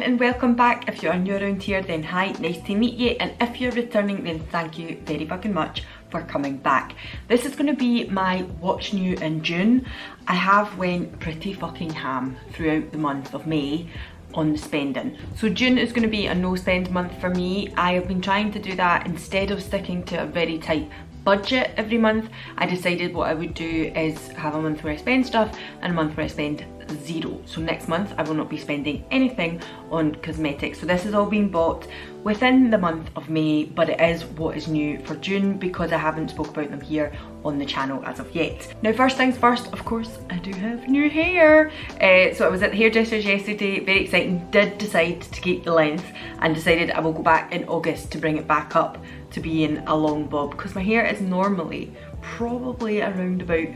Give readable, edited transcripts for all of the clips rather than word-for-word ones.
and welcome back. If you're new around here, then hi, nice to meet you, and if you're returning, then thank you very fucking much for coming back. This is going to be my what's new in June. I have went pretty fucking ham throughout the month of May on the spending. So June is going to be a no spend month for me. I have been trying to do that instead of sticking to a very tight budget every month. I decided what I would do is have a month where I spend stuff and a month where I spend zero. So next month I will not be spending anything on cosmetics. So this is all being bought within the month of May, but it is what is new for June because I haven't spoke about them here on the channel as of yet. Now first things first, of course, I do have new hair. So I was at the hairdresser's yesterday, very exciting, did decide to keep the length and decided I will go back in August to bring it back up to being a long bob because my hair is normally probably around about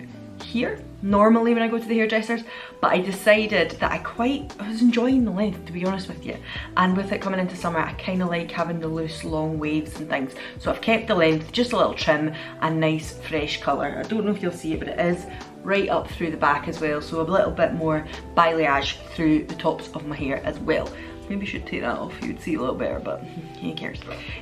here normally when I go to the hairdressers, but I decided that I was enjoying the length, to be honest with you, and with it coming into summer I kind of like having the loose long waves and things, so I've kept the length, just a little trim and nice fresh colour. I don't know if you'll see it, but it is right up through the back as well, so a little bit more balayage through the tops of my hair as well. Maybe I should take that off, you'd see a little better, but who cares.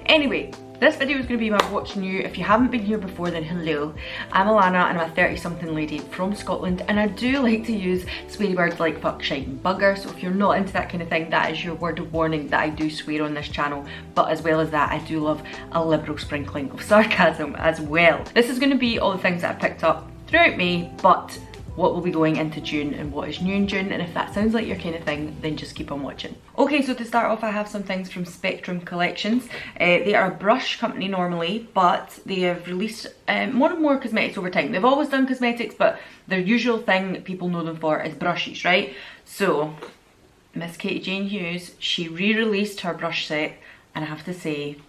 Anyway, this video is going to be my what's new. If you haven't been here before, then hello. I'm Alana and I'm a 30-something lady from Scotland, and I do like to use sweary words like fuck, shite and bugger, so if you're not into that kind of thing, that is your word of warning that I do swear on this channel, but as well as that, I do love a liberal sprinkling of sarcasm as well. This is going to be all the things that I've picked up throughout May, but what will be going into June and what is new in June, and if that sounds like your kind of thing, then just keep on watching. Okay, so to start off I have some things from Spectrum Collections. They are a brush company normally, but they have released more and more cosmetics over time. They've always done cosmetics, but their usual thing people know them for is brushes, right? So Miss Katie Jane Hughes, she re-released her brush set, and I have to say,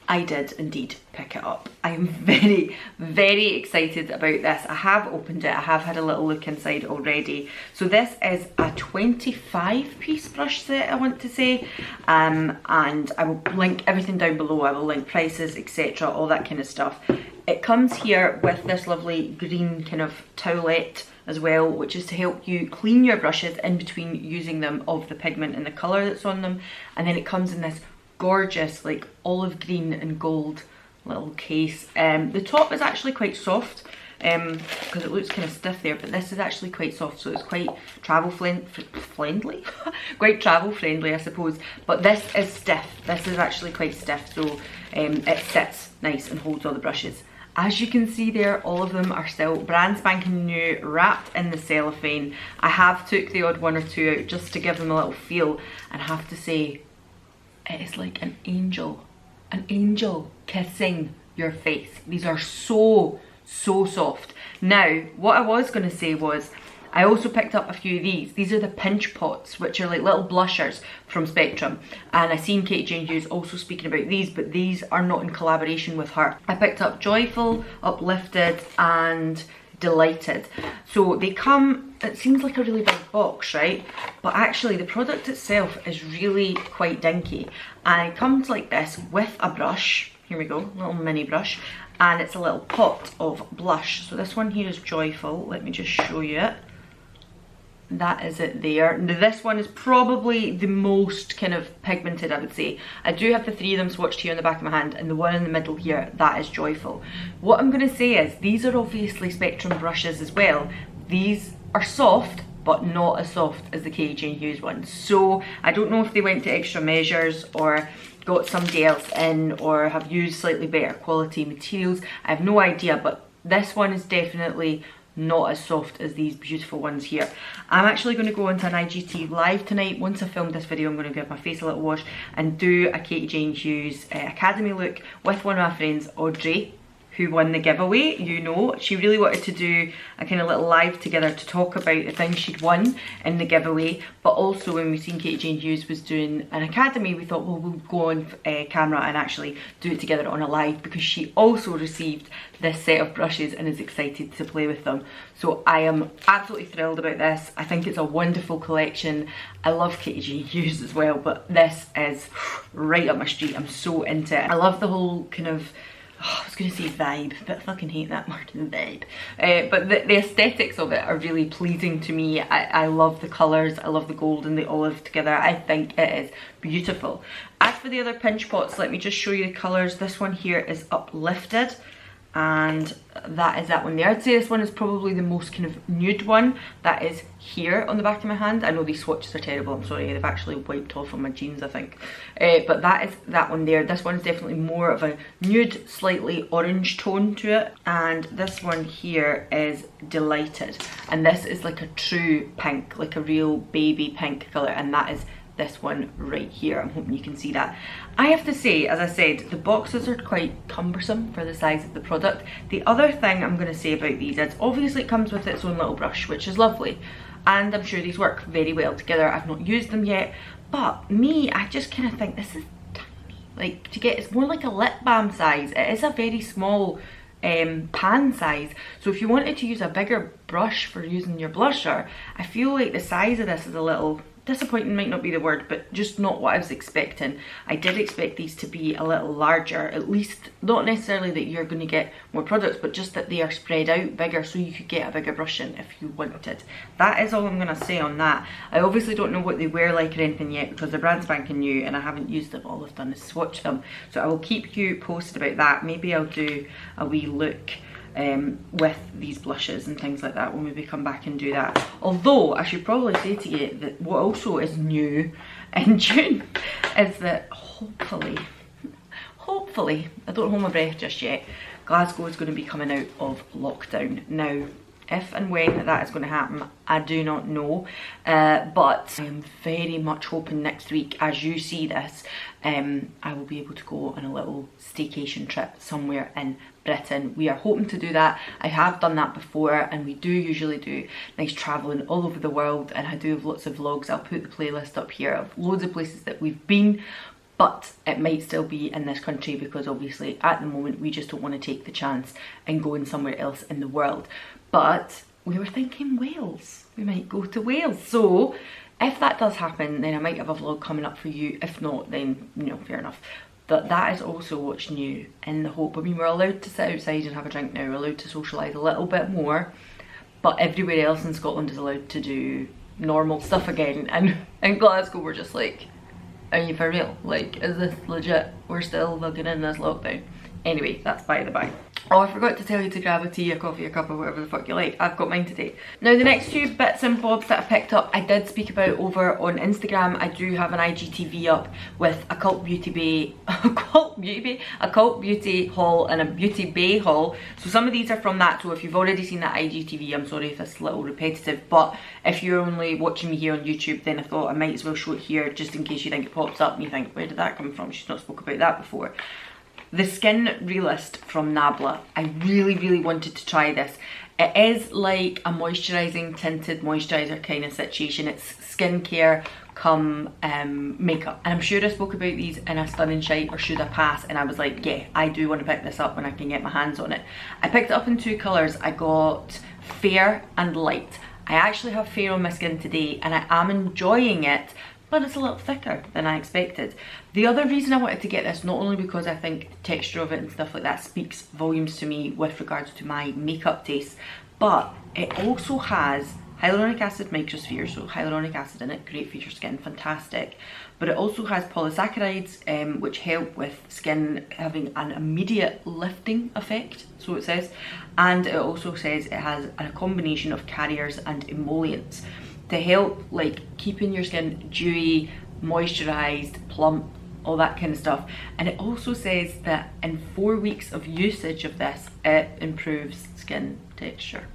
I did indeed pick it up. I am very, very excited about this. I have opened it, I have had a little look inside already. So this is a 25-piece brush set, I want to say, and I will link everything down below. I will link prices, etc., all that kind of stuff. It comes here with this lovely green kind of towelette as well, which is to help you clean your brushes in between using them of the pigment and the colour that's on them. And then it comes in this gorgeous like olive green and gold little case. The top is actually quite soft because it looks kind of stiff there, but this is actually quite soft, so it's quite travel friendly quite travel friendly, I suppose. But this is stiff, this is actually quite stiff, so it sits nice and holds all the brushes. As you can see there, all of them are still brand spanking new, wrapped in the cellophane. I have took the odd one or two out just to give them a little feel, and I have to say, it is like an angel kissing your face. These are so soft. Now, what I was going to say was, I also picked up a few of these. These are the pinch pots, which are like little blushers from Spectrum. And I seen Katie Jane Hughes also speaking about these, but these are not in collaboration with her. I picked up Joyful, Uplifted, and Delighted. So they come, it seems like a really big box, right? But actually the product itself is really quite dinky, and it comes like this with a brush. Here we go, little mini brush, and it's a little pot of blush. So this one here is Joyful. Let me just show you it. That is it there. Now this one is probably the most kind of pigmented, I would say. I do have the three of them swatched here on the back of my hand, and the one in the middle here, that is Joyful. What I'm going to say is, these are obviously Spectrum brushes as well. These are soft, but not as soft as the Katie Jane Hughes ones. So I don't know if they went to extra measures or got somebody else in or have used slightly better quality materials. I have no idea, but this one is definitely not as soft as these beautiful ones here. I'm actually going to go into an IGT live tonight. Once I film this video, I'm going to give my face a little wash and do a Katie Jane Hughes Academy look with one of my friends, Audrey, who won the giveaway. You know, she really wanted to do a kind of little live together to talk about the things she'd won in the giveaway, but also when we seen Katie Jane Hughes was doing an academy, we thought, well, we'll go on camera and actually do it together on a live, because she also received this set of brushes and is excited to play with them. So I am absolutely thrilled about this. I think it's a wonderful collection. I love Katie Jane Hughes as well, but this is right up my street. I'm so into it. I love the whole kind of I was going to say Vibe, but I fucking hate that more than Vibe. But the aesthetics of it are really pleasing to me. I love the colours, I love the gold and the olive together. I think it is beautiful. As for the other pinch pots, let me just show you the colours. This one here is Uplifted, and that is that one there. I'd say this one is probably the most kind of nude one. That is here on the back of my hand. I know these swatches are terrible, I'm sorry, they've actually wiped off on my jeans, I think. But that is that one there. This one's definitely more of a nude, slightly orange tone to it. And this one here is Delighted. And this is like a true pink, like a real baby pink colour, and that is this one right here. I'm hoping you can see that. I have to say, as I said, the boxes are quite cumbersome for the size of the product. The other thing I'm going to say about these is obviously it comes with its own little brush, which is lovely, and I'm sure these work very well together. I've not used them yet, but me, I just kind of think this is tiny. Like, to get, it's more like a lip balm size. It is a very small pan size, so if you wanted to use a bigger brush for using your blusher, I feel like the size of this is a little disappointing, might not be the word, but just not what I was expecting. I did expect these to be a little larger, at least not necessarily that you're going to get more products, but just that they are spread out bigger so you could get a bigger brush in if you wanted. That is all I'm going to say on that. I obviously don't know what they wear like or anything yet because they're brand spanking new and I haven't used them. All I've done is swatch them, so I will keep you posted about that. Maybe I'll do a wee look with these blushes and things like that. We'll maybe come back and do that. Although I should probably say to you that what also is new in June is that hopefully, I don't hold my breath just yet, Glasgow is going to be coming out of lockdown. Now, if and when that is going to happen, I do not know, but I am very much hoping next week, as you see this, I will be able to go on a little staycation trip somewhere in Britain. We are hoping to do that. I have done that before, and we do usually do nice travelling all over the world, and I do have lots of vlogs. I'll put the playlist up here of loads of places that we've been, but it might still be in this country because obviously at the moment we just don't want to take the chance and go in somewhere else in the world. But we were thinking Wales. We might go to Wales. So if that does happen, then I might have a vlog coming up for you. If not, then, you know, fair enough. But that is also what's new, in the hope. I mean, we're allowed to sit outside and have a drink now. We're allowed to socialise a little bit more. But everywhere else in Scotland is allowed to do normal stuff again. And in Glasgow, we're just like, are you for real? Like, is this legit? We're still bugging in this lockdown. Anyway, that's by the by. Oh, I forgot to tell you to grab a tea, a coffee, a cup, or whatever the fuck you like. I've got mine today. Now, the next few bits and bobs that I picked up, I did speak about over on Instagram. I do have an IGTV up with a cult beauty haul and a beauty bay haul. So some of these are from that. So if you've already seen that IGTV, I'm sorry if it's a little repetitive. But if you're only watching me here on YouTube, then I thought I might as well show it here just in case you think it pops up and you think, where did that come from? She's not spoke about that before. The Skin Realist from Nabla. I really wanted to try this. It is like a moisturising tinted moisturiser kind of situation. It's skincare come makeup. And I'm sure I spoke about these in a Stunning Shite or Should I Pass, and I was like, yeah, I do want to pick this up when I can get my hands on it. I picked it up in two colours. I got Fair and Light. I actually have fair on my skin today and I am enjoying it, but it's a little thicker than I expected. The other reason I wanted to get this, not only because I think the texture of it and stuff like that speaks volumes to me with regards to my makeup taste, but it also has hyaluronic acid microsphere, so hyaluronic acid in it, great for your skin, fantastic. But it also has polysaccharides, which help with skin having an immediate lifting effect, so it says. And it also says it has a combination of carriers and emollients to help like keeping your skin dewy, moisturized, plump, all that kind of stuff. And it also says that in 4 weeks of usage of this, it improves skin texture.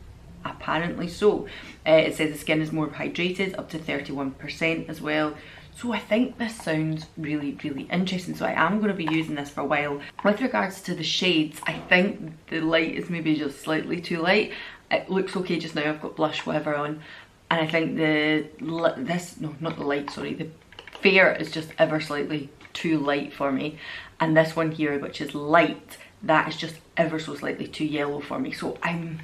Apparently so. It says the skin is more hydrated, up to 31% as well. So I think this sounds really interesting. So I am going to be using this for a while. With regards to the shades, I think the light is maybe just slightly too light. It looks okay just now, I've got blush, whatever on. And I think the Fair is just ever slightly too light for me. And this one here, which is light, that is just ever so slightly too yellow for me. So I'm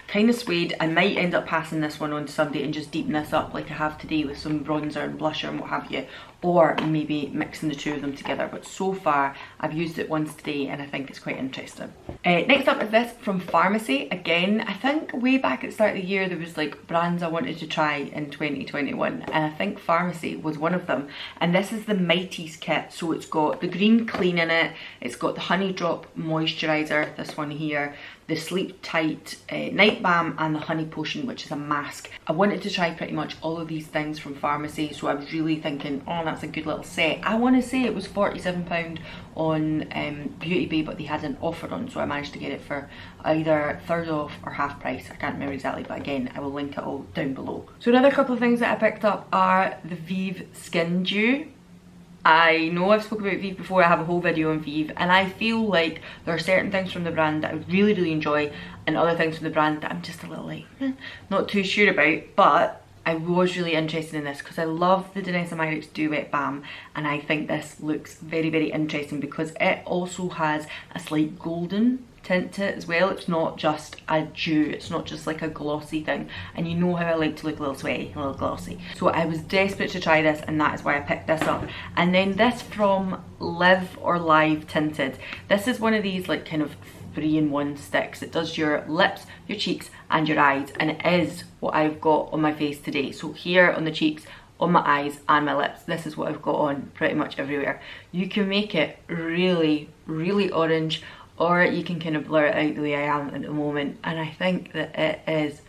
kind of suede. I might end up passing this one on to somebody and just deepen this up like I have today with some bronzer and blusher and what have you, or maybe mixing the two of them together. But so far I've used it once today and I think it's quite interesting. Next up is this from Pharmacy. Again, I think way back at the start of the year there was like brands I wanted to try in 2021, and I think Pharmacy was one of them. And this is the Mighty's kit. So it's got the green clean in it, it's got the honey drop moisturizer, this one here, the Sleep Tight night balm, and the honey potion, which is a mask. I wanted to try pretty much all of these things from Pharmacy, so I was really thinking, oh, that's a good little set. I want to say it was £47 on Beauty Bay, but they had an offer on, so I managed to get it for either third off or half price. I can't remember exactly, but again, I will link it all down below. So another couple of things that I picked up are the Vieve Skin Dew. I know I've spoken about Vieve before, I have a whole video on Vieve, and I feel like there are certain things from the brand that I would really enjoy, and other things from the brand that I'm just a little like, not too sure about. But I was really interested in this because I love the Denisomyrix Dew Wet Balm, and I think this looks very interesting because it also has a slight golden tint to it as well. It's not just a dew, it's not just like a glossy thing, and you know how I like to look a little sweaty, a little glossy. So I was desperate to try this, and that is why I picked this up. And then this from Live or Live Tinted. This is one of these like kind of 3-in-1 sticks. It does your lips, your cheeks and your eyes, and it is what I've got on my face today. So here on the cheeks, on my eyes and my lips, this is what I've got on pretty much everywhere. You can make it really orange, or you can kind of blur it out the way I am at the moment, and I think that it is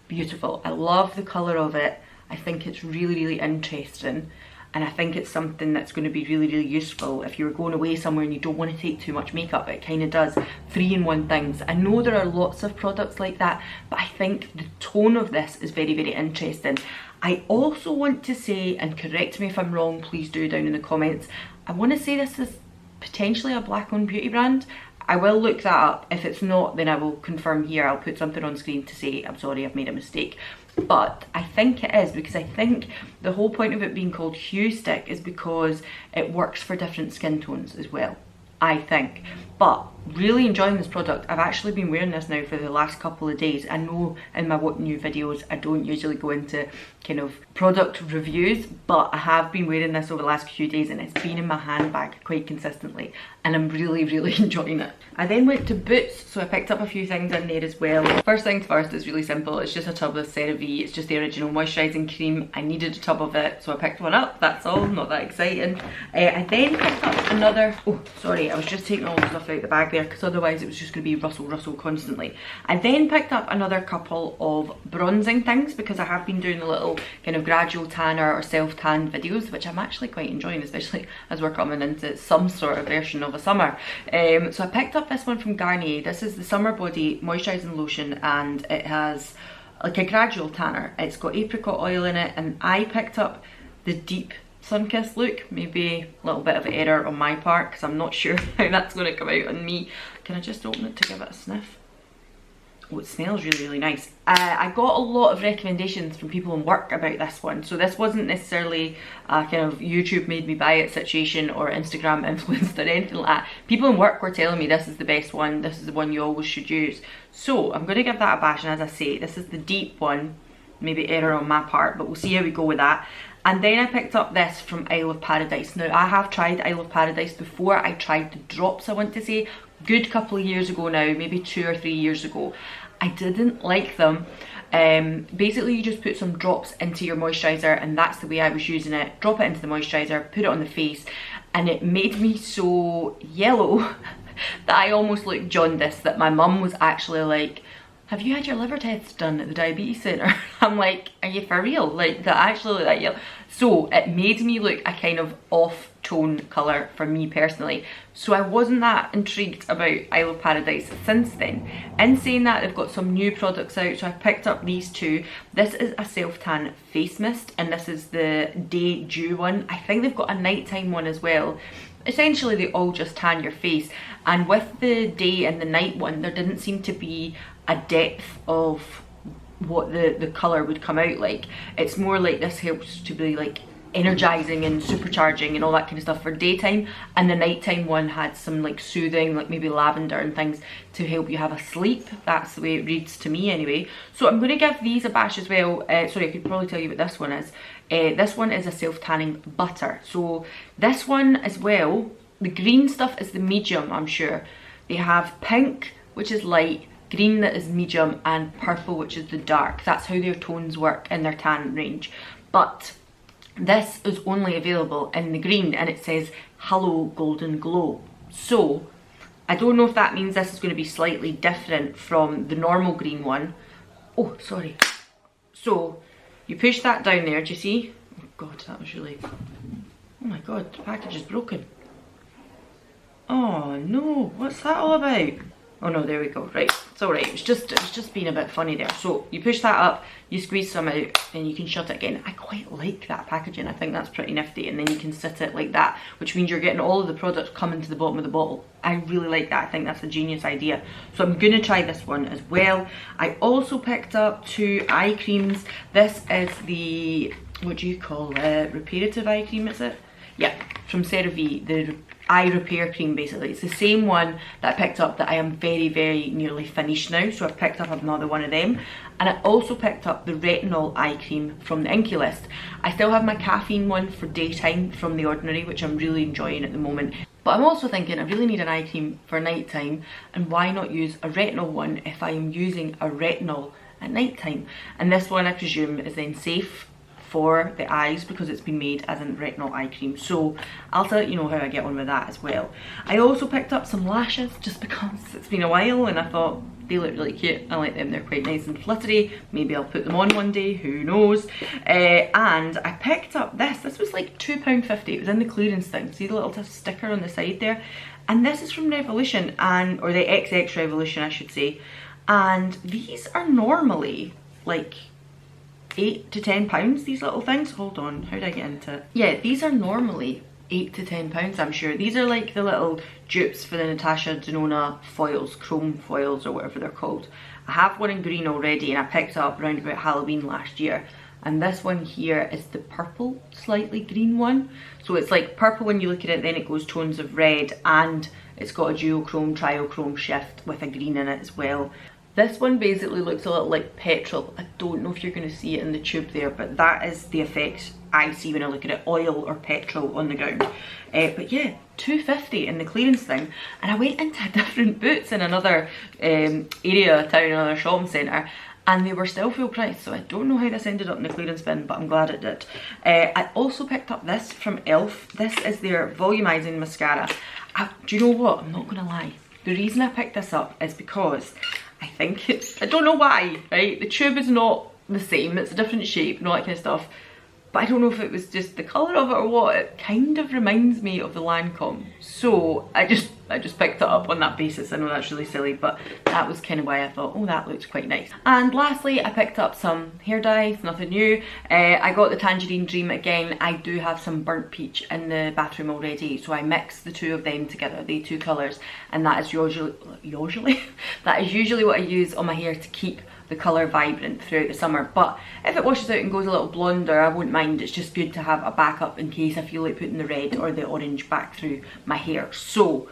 beautiful. I love the colour of it. I think it's really interesting, and I think it's something that's going to be really useful if you're going away somewhere and you don't want to take too much makeup. It kind of does 3-in-1 things. I know there are lots of products like that, but I think the tone of this is very interesting. I also want to say, and correct me if I'm wrong, please do down in the comments, I want to say this is potentially a black owned beauty brand. I will look that up. If it's not, then I will confirm here. I'll put something on screen to say I'm sorry, I've made a mistake. But I think it is, because I think the whole point of it being called Hue Stick is because it works for different skin tones as well, I think. But really enjoying this product. I've actually been wearing this now for the last couple of days. I know in my what new videos I don't usually go into kind of product reviews, but I have been wearing this over the last few days and it's been in my handbag quite consistently, and I'm really enjoying it. I then went to Boots, so I picked up a few things in there as well. First things first, it's really simple. It's just a tub of Cerave. It's just the original moisturising cream. I needed a tub of it, so I picked one up. That's all, not that exciting. I then picked up another, oh sorry, I was just taking all the stuff out the bag there because otherwise it was just going to be rustle constantly. I then picked up another couple of bronzing things because I have been doing a little kind of gradual tanner or self-tan videos, which I'm actually quite enjoying, especially as we're coming into some sort of version of a summer. So I picked up this one from Garnier. This is the Summer Body Moisturising Lotion, and it has like a gradual tanner. It's got apricot oil in it, and I picked up the Deep Sunkissed look. Maybe a little bit of error on my part because I'm not sure how that's going to come out on me. Can I just open it to give it a sniff? Oh, it smells really nice. I got a lot of recommendations from people in work about this one, so this wasn't necessarily a kind of YouTube made me buy it situation or Instagram influenced or anything like that. People in work were telling me this is the best one, this is the one you always should use. So I'm going to give that a bash, and as I say, this is the deep one. Maybe error on my part, but we'll see how we go with that. And then I picked up this from Isle of Paradise. Now I have tried Isle of Paradise before. I tried the drops, I want to say, good couple of years ago now, maybe 2 or 3 years ago. I didn't like them. Basically you just put some drops into your moisturiser, and that's the way I was using it. Drop it into the moisturiser, put it on the face, and it made me so yellow that I almost looked jaundiced, that my mum was actually like, have you had your liver test done at the diabetes centre? I'm like, are you for real? Like, that actually look that yellow? So it made me look a kind of off-tone colour for me personally. So I wasn't that intrigued about Isle of Paradise since then. In saying that, they've got some new products out, so I picked up these two. This is a self-tan face mist, and this is the Day Dew one. I think they've got a nighttime one as well. Essentially they all just tan your face, and with the day and the night one there didn't seem to be a depth of what the colour would come out like. It's more like this helps to be like energizing and supercharging and all that kind of stuff for daytime, and the nighttime one had some like soothing, like maybe lavender and things to help you have a sleep. That's the way it reads to me anyway. So I'm going to give these a bash as well. Sorry, I could probably tell you what this one is. This one is a self-tanning butter. So this one as well, the green stuff is the medium, I'm sure. They have pink, which is light, green that is medium, and purple, which is the dark. That's how their tones work in their tan range. But this is only available in the green, and it says Hello Golden Glow. So I don't know if that means this is going to be slightly different from the normal green one. Oh, sorry. So you push that down there, do you see? Oh god, that was really... Oh my god, the package is broken. Oh no, what's that all about? Oh no, there we go. Right, it's alright. It's just being a bit funny there. So you push that up, you squeeze some out, and you can shut it again. I quite like that packaging. I think that's pretty nifty. And then you can sit it like that, which means you're getting all of the products coming to the bottom of the bottle. I really like that. I think that's a genius idea. So I'm gonna try this one as well. I also picked up 2 eye creams. This is the, what do you call it? Reparative eye cream, is it? Yeah, from Cerave, the eye repair cream basically. It's the same one that I picked up that I am very, very nearly finished now. So I've picked up another one of them. And I also picked up the Retinol Eye Cream from the Inky List. I still have my caffeine one for daytime from The Ordinary, which I'm really enjoying at the moment. But I'm also thinking I really need an eye cream for nighttime, and why not use a retinol one if I am using a retinol at nighttime? And this one I presume is then safe for the eyes because it's been made as a retinol eye cream. So I'll let you know how I get on with that as well. I also picked up some lashes just because it's been a while and I thought they look really cute. I like them, they're quite nice and fluttery. Maybe I'll put them on one day, who knows. And I picked up this was like £2.50. It was in the clearance thing. See the little sticker on the side there? And this is from Revolution, or the XX Revolution I should say. And these are normally like £8 to £10, these little things. Hold on, how did I get into it? Yeah, these are normally £8 to £10, I'm sure. These are like the little dupes for the Natasha Denona foils, chrome foils or whatever they're called. I have one in green already and I picked it up around about Halloween last year. And this one here is the purple, slightly green one. So it's like purple when you look at it, then it goes tones of red, and it's got a duochrome, triochrome shift with a green in it as well. This one basically looks a little like petrol. I don't know if you're going to see it in the tube there, but that is the effect I see when I look at it, oil or petrol on the ground. But yeah, £2.50 in the clearance thing. And I went into different Boots in another area of town, another shopping centre, and they were still full price. So I don't know how this ended up in the clearance bin, but I'm glad it did. I also picked up this from e.l.f. This is their volumizing mascara. Do you know what? I'm not going to lie. The reason I picked this up is because I think I don't know why, right? The tube is not the same, it's a different shape and all that kind of stuff. But I don't know if it was just the colour of it or what. It kind of reminds me of the Lancome. So I just picked it up on that basis. I know that's really silly, but that was kind of why I thought, oh, that looks quite nice. And lastly, I picked up some hair dye, it's nothing new. I got the Tangerine Dream again. I do have some Burnt Peach in the bathroom already, so I mixed the two of them together, the two colours, and that is usually what I use on my hair to keep the colour vibrant throughout the summer. But if it washes out and goes a little blonder, I wouldn't mind. It's just good to have a backup in case I feel like putting the red or the orange back through my hair. So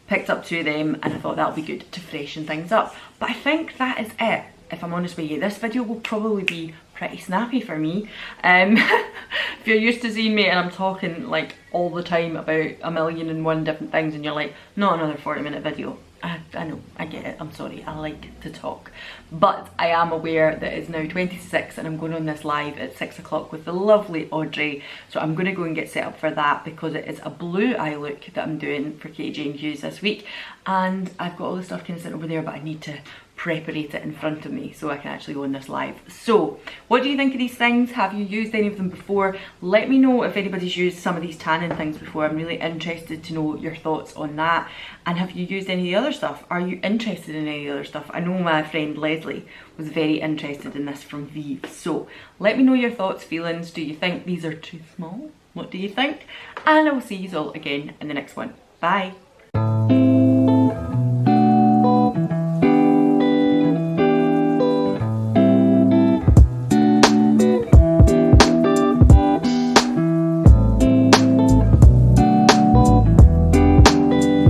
picked up two of them and I thought that'll be good to freshen things up. But I think that is it, if I'm honest with you. This video will probably be pretty snappy for me. If you're used to seeing me and I'm talking like all the time about a million and one different things and you're like, not another 40-minute video. I know, I get it, I'm sorry, I like to talk. But I am aware that it's now 20 to 6 and I'm going on this live at 6 o'clock with the lovely Audrey. So I'm going to go and get set up for that because it is a blue eye look that I'm doing for KJ this week. And I've got all the stuff kind of sitting over there, but I need to preparate it in front of me so I can actually go on this live. So what do you think of these things? Have you used any of them before? Let me know if anybody's used some of these tanning things before. I'm really interested to know your thoughts on that. And have you used any of the other stuff? Are you interested in any other stuff? I know my friend Leslie was very interested in this from Vieve. So let me know your thoughts, feelings. Do you think these are too small? What do you think? And I will see you all again in the next one. Bye.